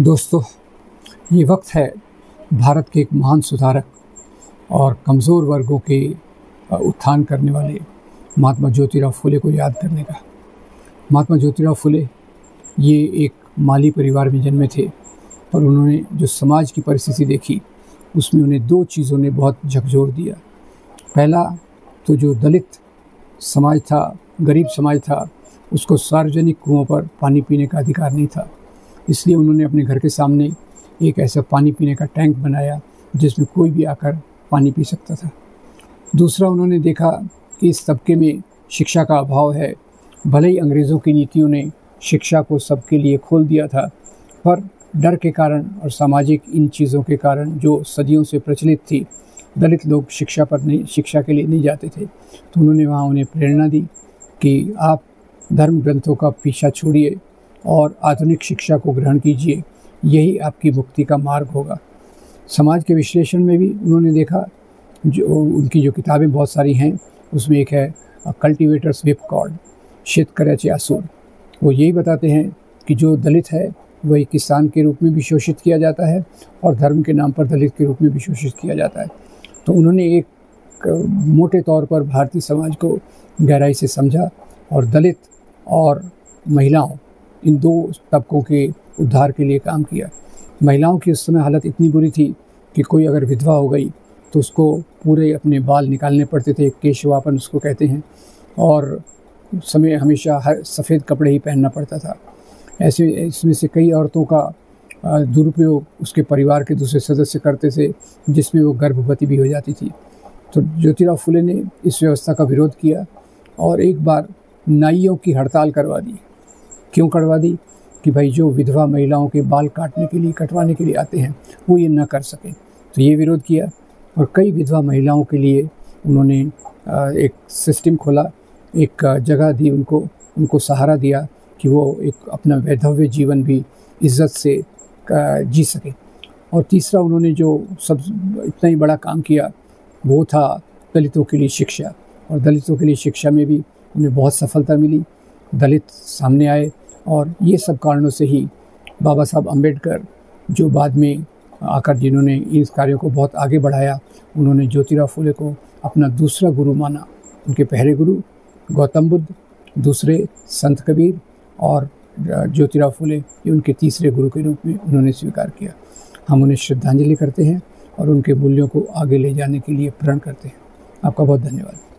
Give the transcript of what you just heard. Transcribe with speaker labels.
Speaker 1: दोस्तों, ये वक्त है भारत के एक महान सुधारक और कमज़ोर वर्गों के उत्थान करने वाले महात्मा ज्योतिराव फुले को याद करने का। महात्मा ज्योतिराव फुले ये एक माली परिवार में जन्मे थे, पर उन्होंने जो समाज की परिस्थिति देखी उसमें उन्हें दो चीज़ों ने बहुत झकझोर दिया। पहला तो जो दलित समाज था, गरीब समाज था, उसको सार्वजनिक कुओं पर पानी पीने का अधिकार नहीं था, इसलिए उन्होंने अपने घर के सामने एक ऐसा पानी पीने का टैंक बनाया जिसमें कोई भी आकर पानी पी सकता था। दूसरा, उन्होंने देखा कि इस तबके में शिक्षा का अभाव है। भले ही अंग्रेज़ों की नीतियों ने शिक्षा को सबके लिए खोल दिया था, पर डर के कारण और सामाजिक इन चीज़ों के कारण जो सदियों से प्रचलित थी, दलित लोग शिक्षा के लिए नहीं जाते थे। तो उन्होंने वहाँ उन्हें प्रेरणा दी कि आप धर्म ग्रंथों का पीछा छोड़िए और आधुनिक शिक्षा को ग्रहण कीजिए, यही आपकी मुक्ति का मार्ग होगा। समाज के विश्लेषण में भी उन्होंने देखा, जो उनकी जो किताबें बहुत सारी हैं, उसमें एक है कल्टिवेटर्स विप कॉर्ड, शेतकऱ्याचे आसूर। वो यही बताते हैं कि जो दलित है वही किसान के रूप में भी शोषित किया जाता है और धर्म के नाम पर दलित के रूप में भी शोषित किया जाता है। तो उन्होंने एक मोटे तौर पर भारतीय समाज को गहराई से समझा और दलित और महिलाओं, इन दो तबकों के उद्धार के लिए काम किया। महिलाओं की उस समय हालत इतनी बुरी थी कि कोई अगर विधवा हो गई तो उसको पूरे अपने बाल निकालने पड़ते थे, केशवापन उसको कहते हैं, और समय हमेशा हर सफ़ेद कपड़े ही पहनना पड़ता था। ऐसे इसमें से कई औरतों का दुरुपयोग उसके परिवार के दूसरे सदस्य करते थे, जिसमें वो गर्भवती भी हो जाती थी। तो ज्योतिराव फुले ने इस व्यवस्था का विरोध किया और एक बार नाइयों की हड़ताल करवा दी। क्यों करवा दी? कि भाई जो विधवा महिलाओं के बाल कटवाने के लिए आते हैं वो ये न कर सकें। तो ये विरोध किया और कई विधवा महिलाओं के लिए उन्होंने एक सिस्टम खोला, एक जगह दी, उनको सहारा दिया कि वो एक अपना वैधव्य जीवन भी इज़्ज़त से जी सके। और तीसरा, उन्होंने जो सब इतना ही बड़ा काम किया वो था दलितों के लिए शिक्षा, और दलितों के लिए शिक्षा में भी उन्हें बहुत सफलता मिली। दलित सामने आए और ये सब कारणों से ही बाबा साहब अम्बेडकर, जो बाद में आकर जिन्होंने इन कार्यों को बहुत आगे बढ़ाया, उन्होंने ज्योतिराव फुले को अपना दूसरा गुरु माना। उनके पहले गुरु गौतम बुद्ध, दूसरे संत कबीर और ज्योतिराव फुले ये उनके तीसरे गुरु के रूप में उन्होंने स्वीकार किया। हम उन्हें श्रद्धांजलि करते हैं और उनके मूल्यों को आगे ले जाने के लिए प्रण करते हैं। आपका बहुत धन्यवाद।